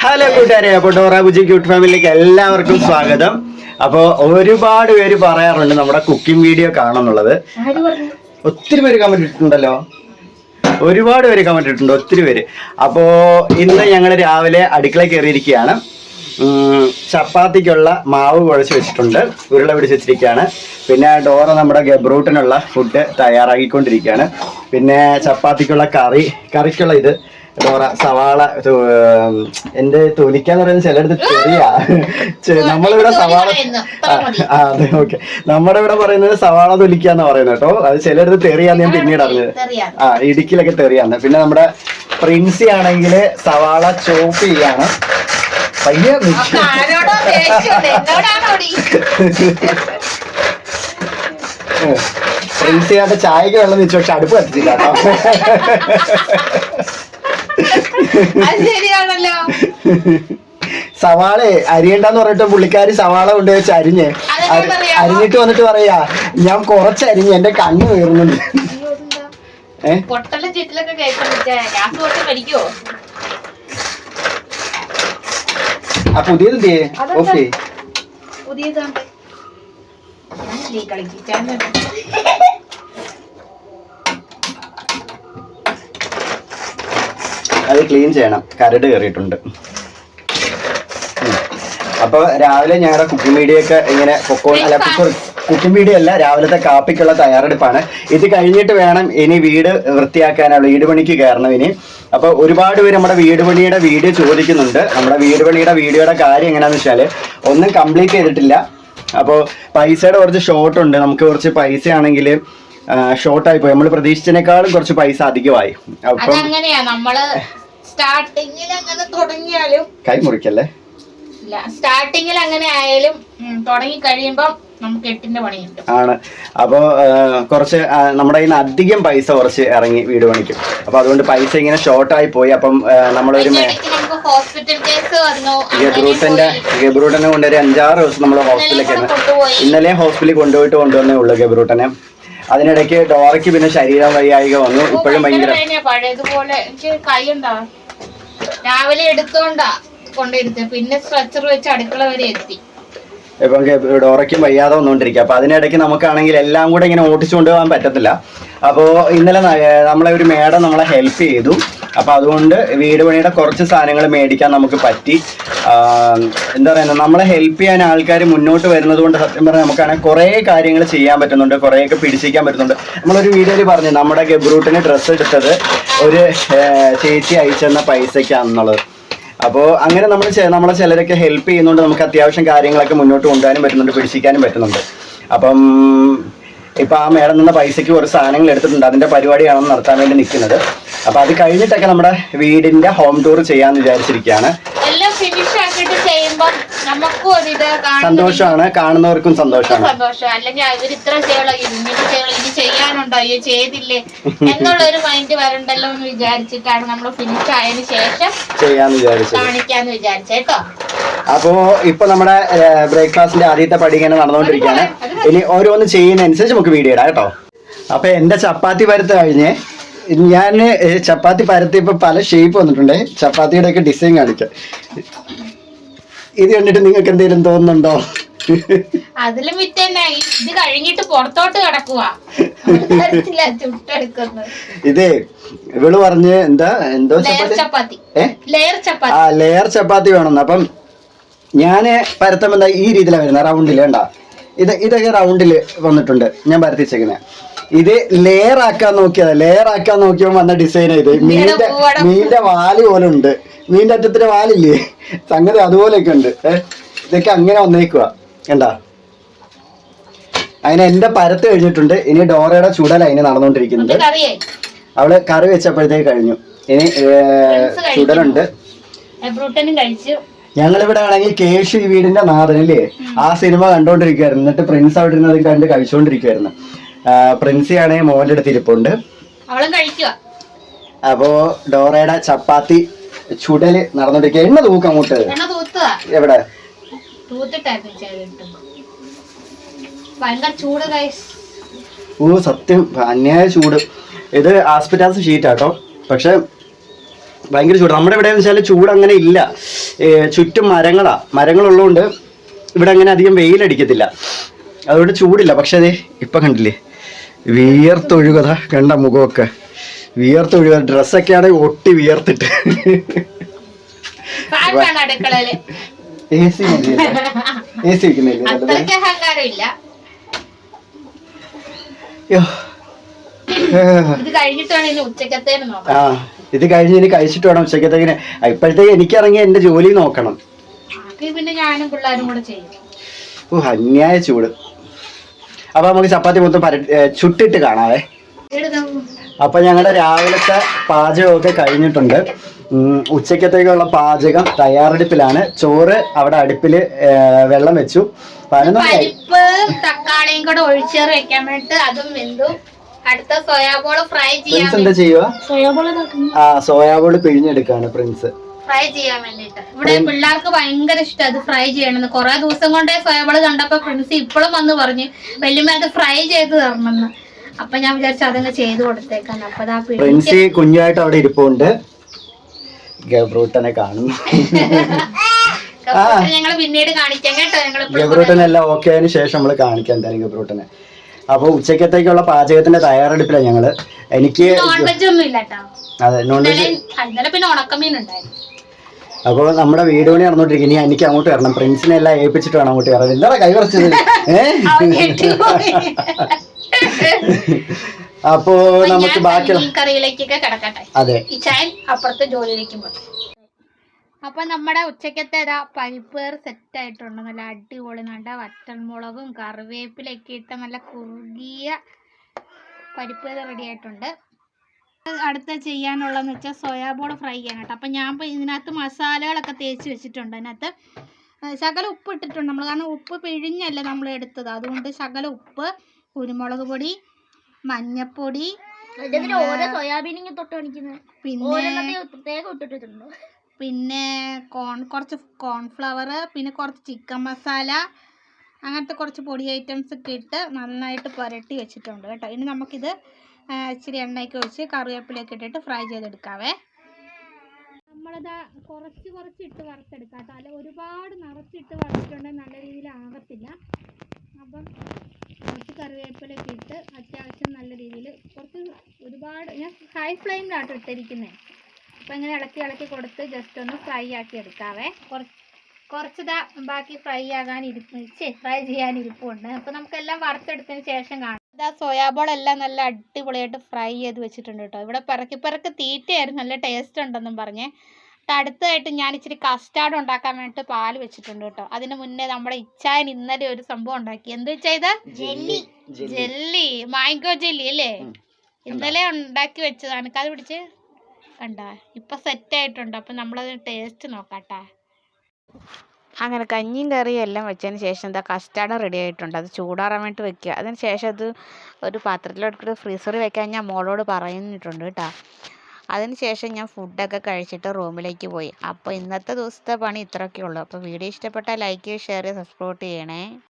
Hello കൂട്ടുകാരെ, അപ്പോൾ Dora Bujji cute ഫാമിലിയിലേക്ക് എല്ലാവർക്കും സ്വാഗതം. അപ്പോൾ ഒരുപാട് പേര് പറയാറുണ്ട് നമ്മുടെ കുക്കിംഗ് വീഡിയോ കാണുന്നുള്ളത്. ഒത്തിരി പേര് കമന്റ് ഇട്ടിട്ടുണ്ടല്ലോ, ഒരുപാട് പേര് കമന്റ് ഇട്ടിട്ടുണ്ട്, ഒത്തിരി പേര്. അപ്പോൾ ഇന്ന് ഞങ്ങൾ രാവിലെ അടുക്കള കയറിയിരിക്കുകയാണ്. ചപ്പാത്തിക്കുള്ള മാവ് കുഴച്ച് വെച്ചിട്ടുണ്ട്, ഉരുള പിടിച്ച് വെച്ചിരിക്കുകയാണ്. പിന്നെ ഡോറ നമ്മുടെ ഗബ്രൂട്ടിനുള്ള ഫുഡ് തയ്യാറാക്കിക്കൊണ്ടിരിക്കുകയാണ്. പിന്നെ ചപ്പാത്തിക്കുള്ള കറിക്കുള്ള ഇത് ഡോറ സവാള, എന്റെ തൊലിക്കാന്ന് പറയുന്നത് ചിലടത്ത് ചെറിയ നമ്മളിവിടെ സവാള, അതെ ഓക്കെ, നമ്മുടെ ഇവിടെ പറയുന്നത് സവാള തൊലിക്കാന്ന് പറയുന്നത് കേട്ടോ. അത് ചിലടത്ത് തെറിയാന്ന് ഞാൻ പിന്നീട് അറിഞ്ഞത്. ഇടുക്കിയിലൊക്കെ തെറിയാന്ന്. പിന്നെ നമ്മുടെ പ്രിൻസി ആണെങ്കിൽ സവാള ചോപ്പ് ചെയ്യാണ്. പയ്യെ പ്രിൻസിയായിട്ട് ചായക്ക് വെള്ളം വെച്ചു, പക്ഷെ അടുപ്പ് കത്തിച്ചില്ല കേട്ടോ. സവാള അരിയണ്ടെന്ന് പറഞ്ഞിട്ട് പുള്ളിക്കാരി സവാള കൊണ്ടുവച്ച് അരിഞ്ഞിട്ട് വന്നിട്ട് പറയാ, ഞാൻ കുറച്ചരിഞ്ഞ് എന്റെ കണ്ണ് വീറുന്നുണ്ട്. ആ പുതിയത് ഓക്കെ അത് ക്ലീൻ ചെയ്യണം, കരട് കയറിയിട്ടുണ്ട്. അപ്പൊ രാവിലെ ഞങ്ങളുടെ കുക്കിംഗ് വീഡിയോ ഒക്കെ ഇങ്ങനെ കുക്കിംഗ് വീഡിയോ അല്ല, രാവിലത്തെ കാപ്പിക്കുള്ള തയ്യാറെടുപ്പാണ്. ഇത് കഴിഞ്ഞിട്ട് വേണം ഇനി വീട് വൃത്തിയാക്കാനുള്ള, വീട് പണിക്ക് കയറണം ഇനി. അപ്പൊ ഒരുപാട് പേര് നമ്മുടെ വീട് പണിയുടെ വീഡിയോ ചോദിക്കുന്നുണ്ട്. നമ്മുടെ വീട് പണിയുടെ വീഡിയോയുടെ കാര്യം എങ്ങനെയാന്ന് വെച്ചാല് ഒന്നും കംപ്ലീറ്റ് ചെയ്തിട്ടില്ല. അപ്പോൾ പൈസയുടെ കുറച്ച് ഷോർട്ട് ഉണ്ട്. നമുക്ക് കുറച്ച് പൈസ ആണെങ്കിൽ ഷോർട്ടായി പോയി, നമ്മൾ പ്രതീക്ഷിച്ചതിനേക്കാളും കുറച്ച് പൈസ അധികമായി. അപ്പം കൈ മുറിക്കല്ലേ, സ്റ്റാർട്ടിങ്ങിൽ അങ്ങനെ ആയാലും തുടങ്ങി കഴിയുമ്പോ നമുക്ക് 8ന്റെ പണി കിട്ടും ആണ്. അപ്പൊ കുറച്ച് നമ്മുടെ കയ്യിൽ നിന്ന് അധികം പൈസ കുറച്ച് ഇറങ്ങി വീട് പണിക്കും. അപ്പൊ അതുകൊണ്ട് പൈസ ഇങ്ങനെ ഷോർട്ടായി പോയി. അപ്പം നമ്മളൊരു ഗബ്രൂട്ടനെ കൊണ്ട് ഒരു 5-6 ദിവസം നമ്മൾ ഹോസ്പിറ്റലിലേക്ക് ഇന്നലെ ഹോസ്പിറ്റലിൽ കൊണ്ടുവന്നേ ഉള്ളൂ ഗബ്രൂട്ടനെ. അതിനിടയ്ക്ക് ഡോറയ്ക്ക് പിന്നെ ശരീരം വയ്യായിക വന്നു. ഇപ്പോഴും ഭയങ്കര പഴയതുപോലെ എനിക്ക് കൈയുണ്ടാ, രാവിലെ എടുത്തോണ്ടാ കൊണ്ടിരുത്തി, പിന്നെ സ്ട്രെച്ചർ വെച്ച് അടുക്കള വരെ എത്തി. ഇപ്പം ഡോറയ്ക്കും വയ്യാതെ വന്നുകൊണ്ടിരിക്കുക. അപ്പൊ അതിനിടയ്ക്ക് നമുക്കാണെങ്കിൽ എല്ലാം കൂടെ ഇങ്ങനെ ഓടിച്ചു കൊണ്ടുപോകാൻ പറ്റത്തില്ല. അപ്പോൾ ഇന്നലെ നമ്മളെ ഒരു മേഡം നമ്മളെ ഹെൽപ്പ് ചെയ്തു. അപ്പൊ അതുകൊണ്ട് വീട് പണിയുടെ കുറച്ച് സാധനങ്ങൾ മേടിക്കാൻ നമുക്ക് പറ്റി. എന്താ പറയുന്നത്, നമ്മളെ ഹെൽപ്പ് ചെയ്യാൻ ആൾക്കാർ മുന്നോട്ട് വരുന്നത് കൊണ്ട് സത്യം പറഞ്ഞാൽ നമുക്കാണെങ്കിൽ കുറേ കാര്യങ്ങൾ ചെയ്യാൻ പറ്റുന്നുണ്ട്, കുറേയൊക്കെ പിടിച്ചിരിക്കാൻ പറ്റുന്നുണ്ട്. നമ്മളൊരു വീഡിയോയിൽ പറഞ്ഞു നമ്മുടെ ഗബ്രൂട്ടിന് ഡ്രസ്സ് എടുത്തത് ഒരു ചേച്ചി അയച്ചെന്ന പൈസയ്ക്കാണെന്നുള്ളത്. അപ്പോൾ അങ്ങനെ നമ്മളെ ചിലരൊക്കെ ഹെൽപ്പ് ചെയ്യുന്നുണ്ട്. നമുക്ക് അത്യാവശ്യം കാര്യങ്ങളൊക്കെ മുന്നോട്ട് കൊണ്ടുപോകാനും പറ്റുന്നുണ്ട്, പിടിച്ചിരിക്കാനും പറ്റുന്നുണ്ട്. അപ്പം ഇപ്പം ആ മേഡം നിന്ന പൈസയ്ക്ക് കുറച്ച് സാധനങ്ങൾ എടുത്തിട്ടുണ്ട്. അതിൻ്റെ പരിപാടിയാണ് നടത്താൻ വേണ്ടി നിൽക്കുന്നത്. അപ്പം അത് കഴിഞ്ഞിട്ടൊക്കെ നമ്മുടെ വീടിൻ്റെ ഹോം ടൂർ ചെയ്യാമെന്ന് വിചാരിച്ചിരിക്കുകയാണ്. സന്തോഷമാണ്, കാണുന്നവർക്കും സന്തോഷമാണ്. അല്ലെങ്കിൽ അവർ ഇത്ര ചെയ്യാനുണ്ടോ, അയ്യോ ചെയ്തില്ലേ എന്നുള്ളൊരു മൈൻഡ് വരണ്ടല്ലോ എന്ന് വിചാരിച്ചിട്ടാണ് നമ്മൾ ഫിനിഷ് ആയതിനു ശേഷം കാണിക്കാന്ന് വിചാരിച്ചേട്ടോ. അപ്പോ ഇപ്പൊ നമ്മുടെ ബ്രേക്ക്ഫാസ്റ്റിന്റെ ആദ്യത്തെ പടി ഇങ്ങനെ നടന്നുകൊണ്ടിരിക്കുകയാണ്. ഇനി ഓരോന്ന് ചെയ്യുന്നതനുസരിച്ച് നമുക്ക് വീഡിയോ ഇടാം കേട്ടോ. അപ്പൊ എന്റെ ചപ്പാത്തി പരത്ത് കഴിഞ്ഞ് ഞാൻ ചപ്പാത്തി പരത്തിയപ്പോ പല ഷേപ്പ് വന്നിട്ടുണ്ട്. ചപ്പാത്തിയുടെ ഒക്കെ ഡിസൈൻ കാണിക്കാം. ഇത് കണ്ടിട്ട് നിങ്ങൾക്ക് എന്തെങ്കിലും തോന്നുന്നുണ്ടോ? അതിലും വിറ്റന്നെ ഇത് കഴിഞ്ഞിട്ട് പുറത്തോട്ട് കിടക്കുവാ ഇതേ ഇവള് പറഞ്ഞ് എന്തോ ചപ്പാത്തി ലെയർ ചപ്പാത്തി വേണമെന്ന്. അപ്പം ഞാന് പരത്തുമ്പോ എന്താ ഈ രീതിയിലാണ് വരുന്നത്, റൗണ്ടില് വേണ്ട. ഇതൊക്കെ റൗണ്ടില് വന്നിട്ടുണ്ട് ഞാൻ പരത്തി വെച്ചേക്കുന്നത്. ഇത് ലെയർ ആക്കാൻ നോക്കിയപ്പോ വന്ന ഡിസൈൻ ഇത് മീനിന്റെ വാല് പോലെ ഉണ്ട്. മീനിന്റെ അറ്റത്തിന്റെ വാലില്ലേ, സംഗതി അതുപോലെയൊക്കെ ഉണ്ട്. ഇതൊക്കെ അങ്ങനെ വന്നേക്കുക കണ്ടാ. അതിന് എന്റെ പരത്ത് കഴിഞ്ഞിട്ടുണ്ട്. ഇനി ഡോറയുടെ ചുടല അതിന് നടന്നുകൊണ്ടിരിക്കുന്നുണ്ട്. അവള് കറി വെച്ചപ്പോഴത്തേക്ക് കഴിഞ്ഞു. ഇനി ചുടലുണ്ട്. ഞങ്ങളിവിടെ ആണെങ്കിൽ കേശു ഈ വീടിന്റെ നാഥനില്ലേ, ആ സിനിമ കണ്ടോണ്ടിരിക്കുവായിരുന്നു. എന്നിട്ട് പ്രിൻസ് അവിടെ ഇരുന്നത് കണ്ട് കഴിച്ചോണ്ടിരിക്കുവായിരുന്നു. പ്രിൻസി ആണെങ്കിൽ മോന്റെ അടുത്ത് ഇരിപ്പുണ്ട്. അപ്പോ ഡോറയുടെ ചപ്പാത്തി ചുടല് നടന്നോണ്ടിരിക്കുക. എണ്ണ തൂക്കം അങ്ങോട്ട് എവിടെ ഓ സത്യം അന്യായ ചൂട്. ഇത് ആസ്പെറ്റാസ് ഷീറ്റാട്ടോ. പക്ഷെ ഭയങ്കര ചൂട്. നമ്മുടെ ഇവിടെ എന്ന് വെച്ചാൽ ചൂട് അങ്ങനെ ഇല്ല, ചുറ്റും മരങ്ങളുള്ളതുകൊണ്ട് ഇവിടെ അങ്ങനെ അധികം വെയിലടിക്കത്തില്ല, അതുകൊണ്ട് ചൂടില്ല. പക്ഷെ അതെ ഇപ്പൊ കണ്ടില്ലേ വിയർത്തൊഴുകത, കണ്ട മുഖമൊക്കെ വിയർത്തൊഴുക, ഡ്രസ്സൊക്കെ ആണെങ്കിൽ ഒട്ടി വിയർത്തിട്ട്. AC വെക്കുന്നില്ല. ഇത് കഴിഞ്ഞ് ഇനി കഴിച്ചിട്ട് വേണം ഉച്ചക്കത്തേക്കിന്. ഇപ്പോഴത്തേക്ക് എനിക്കിറങ്ങി എന്റെ ജോലി നോക്കണം. പിന്നെ ഞാനും പിള്ളേരും കൂടെ ചെയ്യും. അന്യായ ചൂട്. അപ്പൊ നമുക്ക് ചപ്പാത്തി മൊത്തം ചുട്ടിട്ട് കാണാവേ. അപ്പൊ ഞങ്ങളുടെ രാവിലത്തെ പാചകമൊക്കെ കഴിഞ്ഞിട്ടുണ്ട്. ഉച്ചക്കത്തേക്കുള്ള പാചകം തയ്യാറെടുപ്പിലാണ്. ചോറ് അവിടെ അടുപ്പില് വെള്ളം വെച്ചു. പരിപ്പ് തക്കാളിയും കൂടെ ഒഴിച്ചേറി വെക്കാൻ വേണ്ടിട്ട് അതും വെന്തു. അടുത്ത സോയാബോൾ ഫ്രൈ ചെയ്യാൻ എന്താ ചെയ്യുക? സോയാബോൾ പിഴിഞ്ഞെടുക്കാണ് പ്രിൻസ് ഫ്രൈ ചെയ്യാൻ വേണ്ടിട്ട്. ഇവിടെ പിള്ളേർക്ക് ഭയങ്കര ഇഷ്ടം അത് ഫ്രൈ ചെയ്യണമെന്ന്. കുറെ ദിവസം കൊണ്ടേ സോയാബോൾ കണ്ടപ്പോ പ്രിൻസ് ഇപ്പോഴും വന്ന് പറഞ്ഞു വല്യമ്മ അത് ഫ്രൈ ചെയ്ത് തരണമെന്ന്. അപ്പൊ ഞാൻ വിചാരിച്ചു അതങ്ങ് ചെയ്ത് കൊടുത്തേക്കാൻ. അപ്പൊ പ്രിൻസി കുഞ്ഞായിട്ട് അവിടെ ഇരിപ്പുണ്ട്. ഗബ്രൂട്ടനെ കാണുന്നു. ഞങ്ങള് പിന്നീട് കാണിക്കാം കേട്ടോ. ഗബ്രൂട്ടനെല്ലാം ഓക്കെ ആയതിനു ശേഷം നമ്മള് കാണിക്കാം എന്തായാലും ഗബ്രൂട്ടനെ. അപ്പൊ ഉച്ചക്കത്തേക്കുള്ള പാചകത്തിന്റെ തയ്യാറെടുപ്പിലാണ് ഞങ്ങള്. എനിക്ക് നോൺവെജ് ഒന്നും ഇല്ല കേട്ടോ. അതെ നോൺവെജ്. പിന്നെ ഉണക്കമീൻ ഉണ്ടായിരുന്നു. അപ്പോൾ നമ്മുടെ വീട് പണി നടന്നോണ്ടിരിക്കും. ഇനി എനിക്ക് അങ്ങോട്ട് വരണം. പ്രിൻസിനെ എല്ലാം ഏൽപ്പിച്ചിട്ട് വേണം അങ്ങോട്ട് വരാൻ. എന്താ കൈ കുറച്ചത്? അപ്പോ നമുക്ക് ബാക്കിയുള്ള കറിയിലേക്കൊക്കെ കിടക്കട്ടെ. അതെ, അപ്പുറത്തെ ജോലിയിലേക്ക് പോകും. അപ്പൊ നമ്മുടെ ഉച്ചക്കത്തെ പരിപ്പ് സെറ്റ് ആയിട്ടുണ്ട്. നല്ല അടിപൊളി നല്ല വറ്റൽമുളകും കറിവേപ്പിലൊക്കെ ഇട്ട നല്ല കുറുകിയ പരിപ്പ് റെഡി ആയിട്ടുണ്ട്. അടുത്ത ചെയ്യാനുള്ളതെന്ന് വെച്ചാൽ സോയാബോൾ ഫ്രൈ ചെയ്യാൻ കേട്ടോ. അപ്പം ഞാൻ ഇപ്പോൾ ഇതിനകത്ത് മസാലകളൊക്കെ തേച്ച് വെച്ചിട്ടുണ്ട്. അതിനകത്ത് ശകലം ഉപ്പ് ഇട്ടിട്ടുണ്ട് നമ്മൾ, കാരണം ഉപ്പ് പിഴിഞ്ഞല്ല നമ്മൾ എടുത്തത്. അതുകൊണ്ട് ശകലം ഉപ്പ്, കുരുമുളക് പൊടി, മഞ്ഞപ്പൊടി, പിന്നെ കുറച്ച് കോൺഫ്ലവർ, പിന്നെ കുറച്ച് ചിക്കൻ മസാല, അങ്ങനത്തെ കുറച്ച് പൊടി ഐറ്റംസ് ഒക്കെ ഇട്ട് നന്നായിട്ട് പുരട്ടി വെച്ചിട്ടുണ്ട് കേട്ടോ. ഇനി നമുക്കിത് ഇച്ചിരി എണ്ണയൊക്കെ ഒഴിച്ച് കറിവേപ്പിലൊക്കെ ഇട്ടിട്ട് ഫ്രൈ ചെയ്തെടുക്കാവേ. നമ്മളിതാ കുറച്ച് ഇട്ട് വറുത്തെടുക്കാം കേട്ടോ. അല്ല ഒരുപാട് നിറച്ചിട്ട് വറുത്തിട്ടുണ്ടെങ്കിൽ നല്ല രീതിയിൽ ആകത്തില്ല. അപ്പം കുറച്ച് കറിവേപ്പിലൊക്കെ ഇട്ട് അത്യാവശ്യം നല്ല രീതിയിൽ ഒരുപാട് ഞാൻ ഹൈ ഫ്ലെയിമിലാണ് ഇട്ടിരിക്കുന്നത്. അപ്പം ഇങ്ങനെ ഇളക്കി കൊടുത്ത് ജസ്റ്റ് ഒന്ന് ഫ്രൈ ആക്കി എടുക്കാവേ. കുറച്ചിതാ ബാക്കി ഫ്രൈ ചെയ്യാനിരിപ്പുണ്ട്. അപ്പം നമുക്കെല്ലാം വറുത്തെടുത്തതിന് ശേഷം കാണാം. ഇതാ സോയാബോൾ എല്ലാം നല്ല അടിപൊളിയായിട്ട് ഫ്രൈ ചെയ്ത് വെച്ചിട്ടുണ്ട് കേട്ടോ. ഇവിടെ പിറക്കി തീറ്റയായിരുന്നു, നല്ല ടേസ്റ്റ് ഉണ്ടെന്നും പറഞ്ഞേ. അടുത്തതായിട്ട് ഞാൻ ഇച്ചിരി കസ്റ്റാർഡ് ഉണ്ടാക്കാൻ വേണ്ടിയിട്ട് പാല് വെച്ചിട്ടുണ്ട് കേട്ടോ. അതിന് മുന്നേ നമ്മുടെ ഇച്ചായൻ ഇന്നലെ ഒരു സംഭവം ഉണ്ടാക്കി. എന്ത് ചെയ്ത ജെല്ലി, മാംഗോ ജെല്ലി അല്ലേ? ഇന്നലെ ഉണ്ടാക്കി വെച്ചതാണ്. അത് പിടിച്ച് കണ്ട ഇപ്പൊ സെറ്റ് ആയിട്ടുണ്ട്. അപ്പം നമ്മളത് ടേസ്റ്റ് നോക്കാട്ടാ. അങ്ങനെ കഞ്ഞിയും കറിയും എല്ലാം വെച്ചതിന് ശേഷം എന്താ കസ്റ്റാർഡ് റെഡി ആയിട്ടുണ്ട്. അത് ചൂടാറാൻ വേണ്ടി വെക്കുക. അതിന് ശേഷം അത് ഒരു പാത്രത്തിലെടുത്തിട്ട് ഫ്രീസറിൽ വെക്കാൻ ഞാൻ മോളോട് പറഞ്ഞിട്ടുണ്ട് കേട്ടോ. അതിന് ശേഷം ഞാൻ ഫുഡൊക്കെ കഴിച്ചിട്ട് റൂമിലേക്ക് പോയി. അപ്പോൾ ഇന്നത്തെ ദിവസത്തെ പണി ഇത്രയൊക്കെ ഉള്ളൂ. അപ്പോൾ വീഡിയോ ഇഷ്ടപ്പെട്ടാൽ ലൈക്ക് ചെയ്യുക, ഷെയർ ചെയ്യുക, സബ്സ്ക്രൈബ് ചെയ്യണേ.